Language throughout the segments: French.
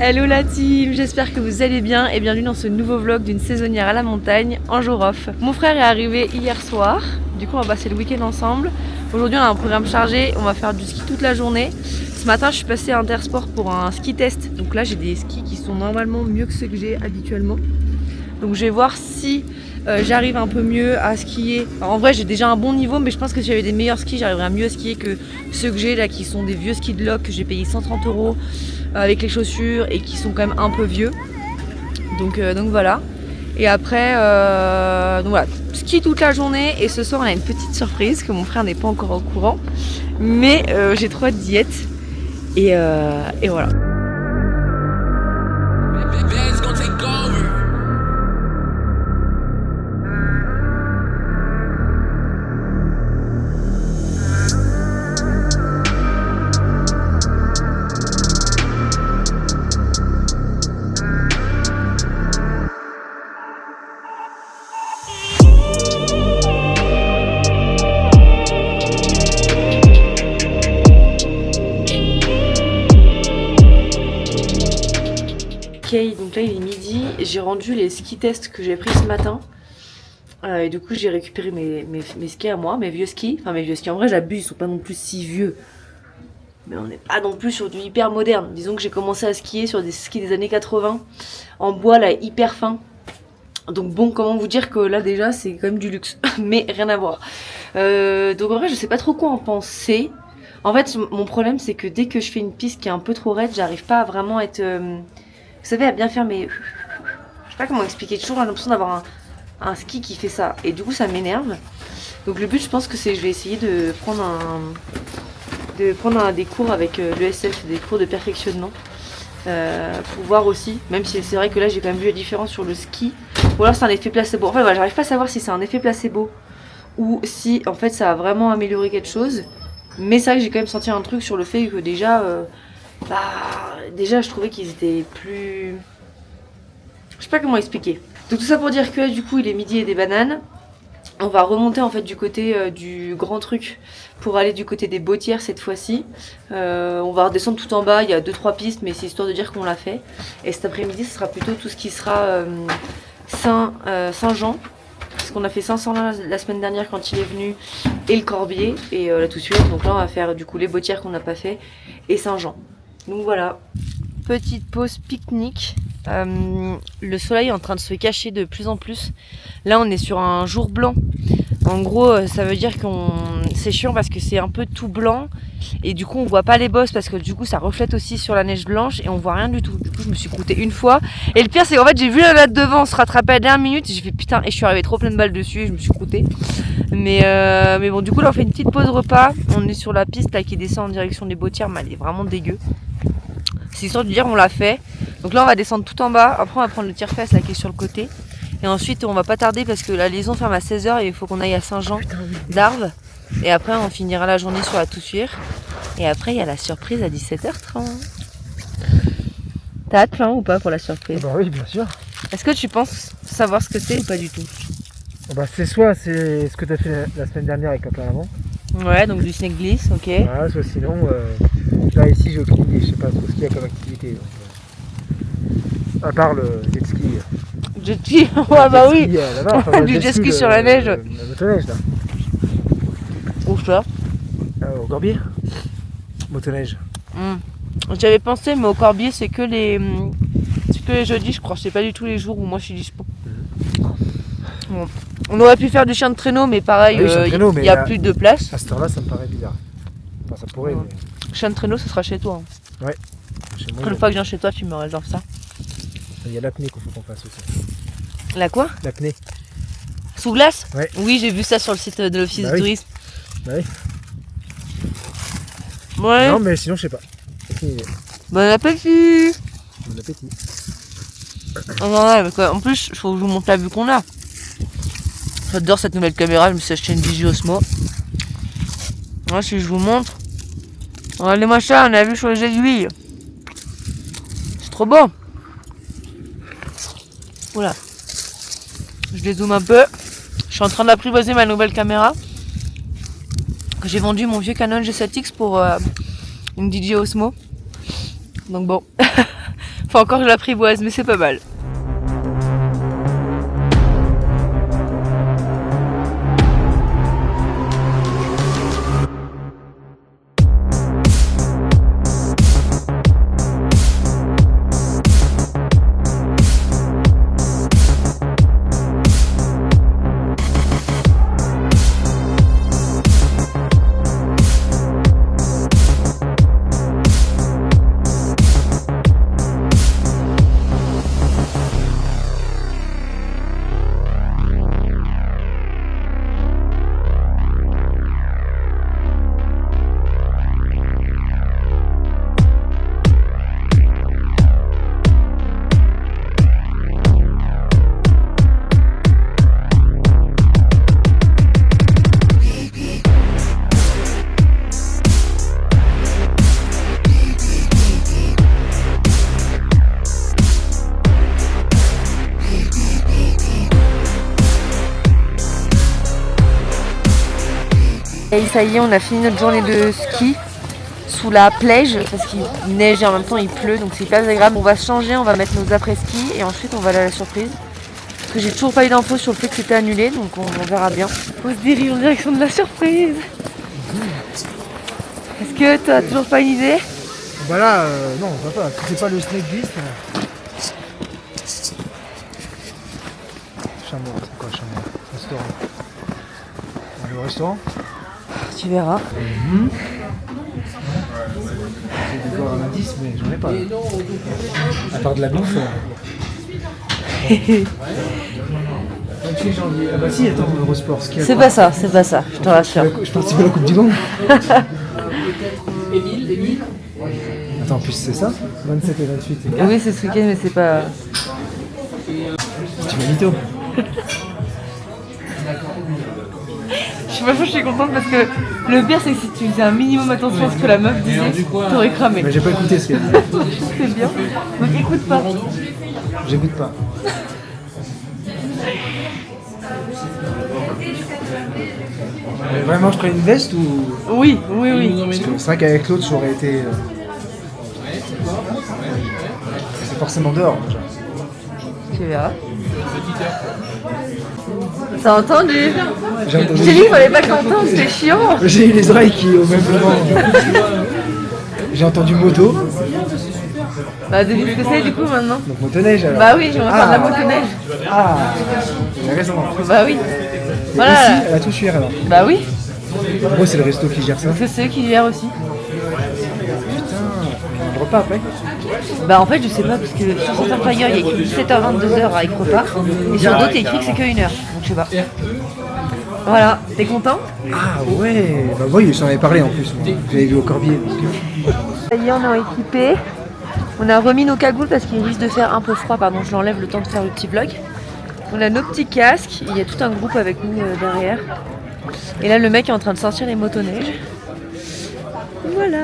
Hello la team, j'espère que vous allez bien et bienvenue dans ce nouveau vlog d'une saisonnière à la montagne en jour off. Mon frère est arrivé hier soir, du coup on va passer le week-end ensemble. Aujourd'hui on a un programme chargé, on va faire du ski toute la journée. Ce matin je suis passée à Intersport pour un ski test, donc là j'ai des skis qui sont normalement mieux que ceux que j'ai habituellement. Donc je vais voir si j'arrive un peu mieux à skier. Alors, en vrai j'ai déjà un bon niveau, mais je pense que si j'avais des meilleurs skis j'arriverais à mieux à skier que ceux que j'ai là qui sont des vieux skis de loc que j'ai payé 130 € avec les chaussures et qui sont quand même un peu vieux. Donc voilà. Et après, donc voilà, ski toute la journée et ce soir on a une petite surprise que mon frère n'est pas encore au courant. Mais j'ai trop hâte d'y être et voilà. Ok, donc là il est midi, j'ai rendu les ski tests que j'ai pris ce matin. Et du coup j'ai récupéré mes skis à moi, mes vieux skis. Enfin mes vieux skis, en vrai j'abuse, ils sont pas non plus si vieux. Mais on n'est pas non plus sur du hyper moderne. Disons que j'ai commencé à skier sur des skis des années 80, en bois là hyper fin. Donc bon, comment vous dire que là déjà c'est quand même du luxe, mais rien à voir. Donc en vrai je sais pas trop quoi en penser. En fait mon problème c'est que dès que je fais une piste qui est un peu trop raide, j'arrive pas à vraiment être... vous savez, à bien faire mes... Je sais pas comment expliquer, j'ai toujours l'impression d'avoir un ski qui fait ça. Et du coup ça m'énerve. Donc le but je pense que c'est je vais essayer de prendre des cours avec l'ESF, des cours de perfectionnement. Pour voir aussi, même si c'est vrai que là j'ai quand même vu la différence sur le ski. Ou alors c'est un effet placebo. En fait voilà, j'arrive pas à savoir si c'est un effet placebo ou si en fait ça a vraiment amélioré quelque chose. Mais c'est vrai que j'ai quand même senti un truc sur le fait que déjà... déjà je trouvais qu'ils étaient plus... Je sais pas comment expliquer. Donc tout ça pour dire que du coup il est midi et des bananes. On va remonter en fait du côté du grand truc pour aller du côté des Bottières cette fois-ci. On va redescendre tout en bas, il y a 2-3 pistes mais c'est histoire de dire qu'on l'a fait. Et cet après-midi ce sera plutôt tout ce qui sera Saint-Jean. Parce qu'on a fait 500 la semaine dernière quand il est venu et le Corbier et la Toussuire. Donc là on va faire du coup les Bottières qu'on n'a pas fait et Saint-Jean. Donc voilà, petite pause pique-nique. Le soleil est en train de se cacher de plus en plus. Là on est sur un jour blanc. En gros ça veut dire qu'on c'est chiant parce que c'est un peu tout blanc. Et du coup on voit pas les bosses parce que du coup ça reflète aussi sur la neige blanche. Et on voit rien du tout. Du coup je me suis croûtée une fois. Et le pire c'est qu'en fait j'ai vu la latte devant se rattraper à la dernière minute. Et j'ai fait putain, et je suis arrivée trop pleine de balles dessus et je me suis croûtée. Mais bon du coup là on fait une petite pause repas. On est sur la piste là qui descend en direction des Bottières. Mais elle est vraiment dégueu. C'est histoire de dire on l'a fait. Donc là on va descendre tout en bas. Après on va prendre le tire-fesse là qui est sur le côté. Et ensuite on va pas tarder parce que la liaison ferme à 16h et il faut qu'on aille à Saint-Jean d'Arves. Et après on finira la journée sur la Toussuire. Et après il y a la surprise à 17h30. T'as hâte ou pas pour la surprise? Bah oui, bien sûr. Est-ce que tu penses savoir ce que c'est ou pas du tout? Bah c'est soit c'est ce que tu as fait la semaine dernière avec un plan avant. Ouais, donc du snake glisse, ok. Voilà, soit sinon, là ici j'ai aucune idée, je sais pas trop ce qu'il y a comme activité. Donc, à part le jet ski. Jet ski, ouais bah oui. Là-bas, enfin, Du jet ski sur la neige. La motoneige là. Où ça? Au Corbier. Motoneige. J'avais pensé, mais au Corbier c'est que les jeudis je crois, c'est pas du tout les jours où moi je suis dispo. Bon. On aurait pu faire du chien de traîneau, mais pareil, il y a plus de place. À cette heure-là, ça me paraît bizarre. Enfin, ça pourrait, mais... Chien de traîneau, ce sera chez toi. Ouais. Chez moi, une fois que je viens chez toi, tu me réserves ça. Il y a l'apnée qu'il faut qu'on fasse aussi. La quoi? L'apnée. Sous glace? Ouais. Oui, j'ai vu ça sur le site de l'office de tourisme. Bah oui. Ouais. Non, mais sinon, je sais pas. Aucune idée. Bon appétit! Bon appétit. En plus, il faut que je vous montre la vue qu'on a. J'adore cette nouvelle caméra, je me suis acheté une Digi Osmo. Là, si je vous montre, regardez-moi ça, on a vu sur les aiguilles. C'est trop beau. Voilà. Je dézoome un peu. Je suis en train d'apprivoiser ma nouvelle caméra. J'ai vendu mon vieux Canon G7X pour une DJ Osmo. Donc bon, Faut encore que je l'apprivoise, mais c'est pas mal. Et ça y est, on a fini notre journée de ski sous la plège parce qu'il neige et en même temps il pleut, donc c'est hyper agréable. On va se changer, on va mettre nos après-ski et ensuite on va aller à la surprise. Parce que j'ai toujours pas eu d'infos sur le fait que c'était annulé, donc on verra bien. On se dirige en direction de la surprise. Est-ce que t'as toujours pas une idée? Bah là, non, on va pas. C'est pas le Snake Beast. Chameau, c'est quoi Chameau? Restaurant. Le restaurant? Tu verras. J'ai encore un indice, mais j'en ai pas. À part de la bouffe. 28 janvier. Ah bah si, attends, Eurosport. C'est pas ça, je te rassure. Je participe à la Coupe du Monde. Attends, en plus c'est ça 27 et 28. Oui, c'est ce week-end, mais c'est pas... Tu m'as mytho. Je suis contente parce que le pire c'est que si tu faisais un minimum attention à ce que la meuf disait, t'aurais cramé. Mais j'ai pas écouté ce qu'elle dit. C'est bien. Donc écoute pas. J'écoute pas. Mais vraiment je prends une veste ou... Oui. Parce que c'est vrai qu'avec l'autre j'aurais été... C'est forcément dehors. Tu verras. T'as entendu? J'ai entendu. Je t'ai dit qu'il fallait pas que t'entendes, c'était chiant. J'ai eu les oreilles qui au même moment. J'ai entendu moto. Bah devine ce que c'est du coup maintenant. Donc motoneige alors. Bah oui, je vais faire de la motoneige. Ah, j'ai raison. Bah oui. Et Voilà. aussi, elle a tout suivi alors. Bah oui. Moi c'est le resto qui gère ça. Donc c'est eux qui gèrent aussi. Putain, le repas après. Bah en fait je sais pas parce que sur certains flyers il y a écrit 17h 22h avec repas et sur d'autres il y a écrit que c'est que 1h. Donc je sais pas. Voilà, t'es content? Ah ouais, bah oui, j'en avais parlé en plus. J'avais vu au Corbier. Ça y est, on est équipé. On a remis nos cagoules parce qu'il risque de faire un peu froid. Pardon, je l'enlève le temps de faire le petit vlog. On a nos petits casques. Il y a tout un groupe avec nous derrière. Et là, le mec est en train de sortir les motoneiges. Voilà.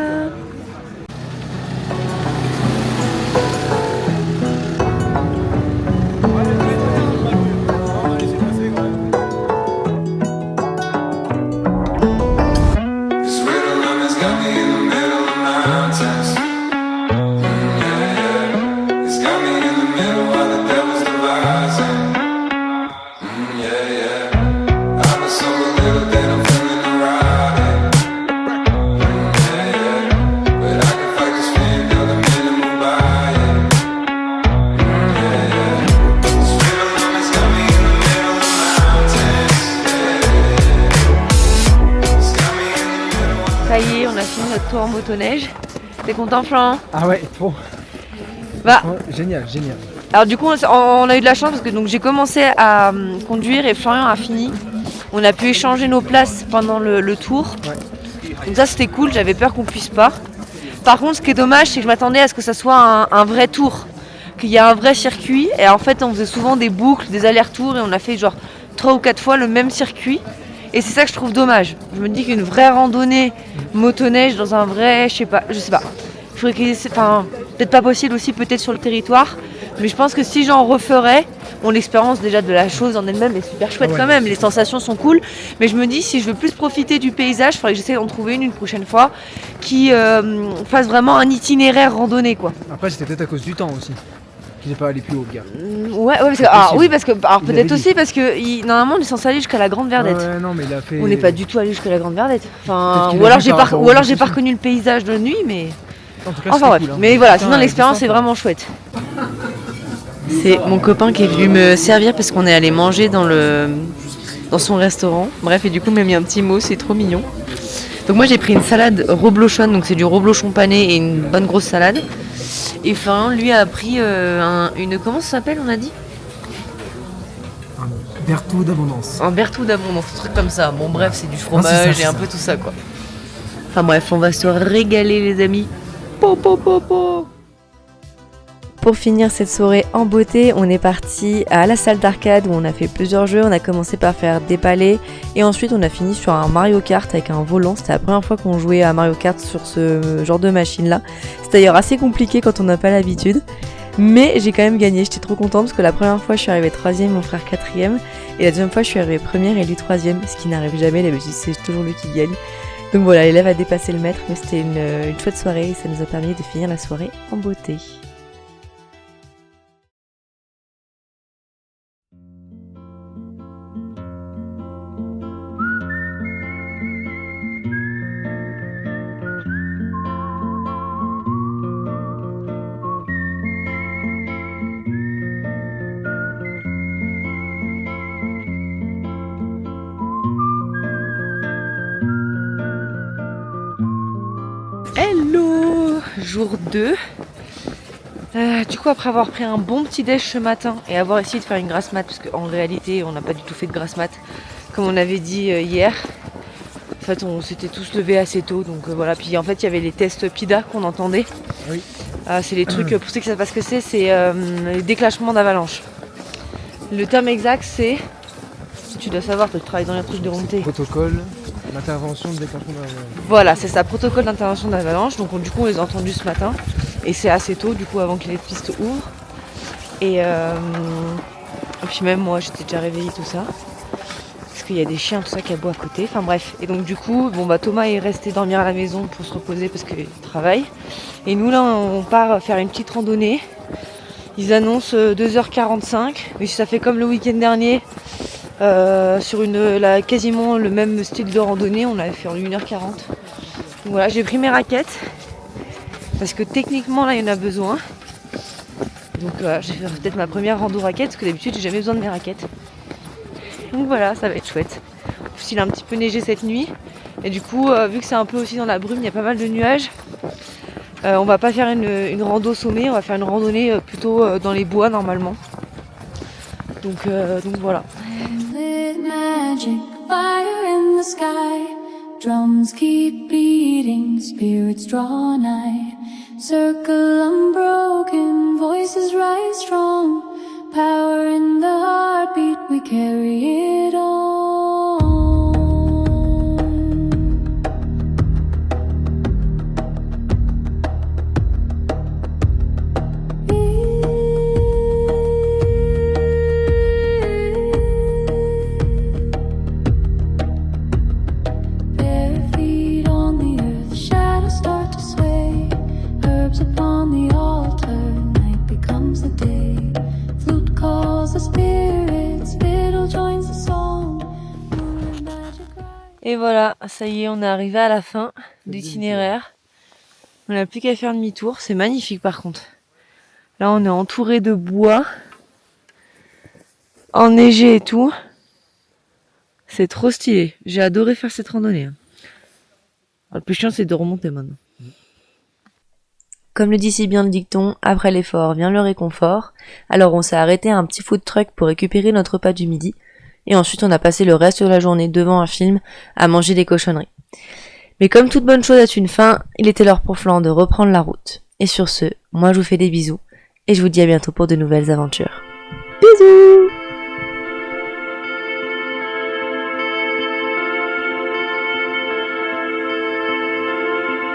Ça y est, on a fini notre tour en motoneige. T'es content, Flan? Ah ouais, trop. Bah, Génial. alors du coup, on a eu de la chance parce que donc j'ai commencé à conduire et Florian a fini. On a pu échanger nos places pendant le tour. Ouais. Donc ça c'était cool, j'avais peur qu'on puisse pas. Par contre, ce qui est dommage, c'est que je m'attendais à ce que ça soit un vrai tour, qu'il y a un vrai circuit. Et en fait, on faisait souvent des boucles, des allers-retours et on a fait genre 3 ou 4 fois le même circuit. Et c'est ça que je trouve dommage. Je me dis qu'une vraie randonnée motoneige dans un vrai, je sais pas. Il faudrait qu'il y ait, enfin, peut-être pas possible aussi, peut-être sur le territoire. Mais je pense que si j'en referais, Bon, l'expérience déjà de la chose en elle-même est super chouette quand même, les sensations sont cool, mais je me dis si je veux plus profiter du paysage, il faudrait que j'essaie d'en trouver une prochaine fois qui fasse vraiment un itinéraire randonnée quoi. Après, c'était peut-être à cause du temps aussi. Qu'il n'est pas allé plus haut, le gars. Ouais, parce que, peut-être aussi parce que normalement on est censé aller jusqu'à la Grande Verdette. Ouais, non, mais il a fait... On n'est pas du tout allé jusqu'à la Grande Verdette. Enfin, Peut-être ou alors qu'il j'ai pas reconnu le paysage de nuit, mais. En tout cas, Enfin bref, cool, hein. mais voilà, Putain, sinon l'expérience est quoi. vraiment chouette. C'est mon copain qui est venu me servir parce qu'on est allé manger dans son restaurant. Bref, et du coup, il m'a mis un petit mot, c'est trop mignon. Donc moi j'ai pris une salade reblochonne, donc c'est du reblochon pané et une bonne grosse salade. Et enfin, lui a pris une... Comment ça s'appelle, on a dit? Un Berthaud d'abondance. Un Berthaud d'abondance, un truc comme ça. Bon bref, c'est du fromage et un peu tout ça quoi. Enfin bref, on va se régaler les amis. Po, po, po, po. Pour finir cette soirée en beauté, on est parti à la salle d'arcade où on a fait plusieurs jeux. On a commencé par faire des palais et ensuite on a fini sur un Mario Kart avec un volant. C'était la première fois qu'on jouait à Mario Kart sur ce genre de machine là. C'est d'ailleurs assez compliqué quand on n'a pas l'habitude. Mais j'ai quand même gagné, j'étais trop contente parce que la première fois je suis arrivée 3ème, mon frère 4ème. Et la deuxième fois je suis arrivée 1ère et lui 3ème, ce qui n'arrive jamais, d'habitude c'est toujours lui qui gagne. Donc voilà, l'élève a dépassé le maître, mais c'était une chouette soirée et ça nous a permis de finir la soirée en beauté. Hello, jour 2. Du coup, après avoir pris un bon petit déj ce matin et avoir essayé de faire une grasse mat, parce qu'en réalité on n'a pas du tout fait de grasse mat comme on avait dit hier. En fait on s'était tous levés assez tôt, donc voilà. Puis en fait il y avait les tests PIDA qu'on entendait. Oui. C'est les trucs, pour ceux qui savent pas ce que c'est les déclenchements d'avalanche. Le terme exact c'est, tu dois savoir, tu travailles dans les trucs de remontée. Protocole d'intervention de déclenchement d'avalanche. Voilà, c'est ça, protocole d'intervention d'avalanche. Donc du coup on les a entendus ce matin et c'est assez tôt du coup avant que les pistes ouvrent. Et puis même moi j'étais déjà réveillée tout ça. Parce qu'il y a des chiens tout ça qui aboient à côté. Enfin bref. Et donc du coup, Thomas est resté dormir à la maison pour se reposer parce qu'il travaille. Et nous là on part faire une petite randonnée. Ils annoncent 2h45. Mais ça fait comme le week-end dernier. Sur quasiment le même style de randonnée, on avait fait en 1h40. Donc voilà, j'ai pris mes raquettes parce que techniquement là il y en a besoin. Donc je vais faire peut-être ma première rando raquette parce que d'habitude j'ai jamais besoin de mes raquettes. Donc voilà, ça va être chouette. En plus il a un petit peu neigé cette nuit et du coup vu que c'est un peu aussi dans la brume, il y a pas mal de nuages. On va pas faire une rando sommet, on va faire une randonnée plutôt dans les bois normalement. Donc voilà. Magic, fire in the sky. Drums keep beating, spirits draw nigh. Circle unbroken, voices rise strong. Power in the heartbeat, we carry it on. Et voilà, ça y est, on est arrivé à la fin de l'itinéraire. On n'a plus qu'à faire demi-tour. C'est magnifique par contre. Là, on est entouré de bois, enneigé et tout. C'est trop stylé. J'ai adoré faire cette randonnée. Alors, le plus chiant, c'est de remonter maintenant. Comme le dit si bien le dicton, après l'effort vient le réconfort. Alors on s'est arrêté à un petit food truck pour récupérer notre repas du midi. Et ensuite on a passé le reste de la journée devant un film à manger des cochonneries. Mais comme toute bonne chose a une fin, il était l'heure pour Flan de reprendre la route. Et sur ce, moi je vous fais des bisous et je vous dis à bientôt pour de nouvelles aventures. Bisous!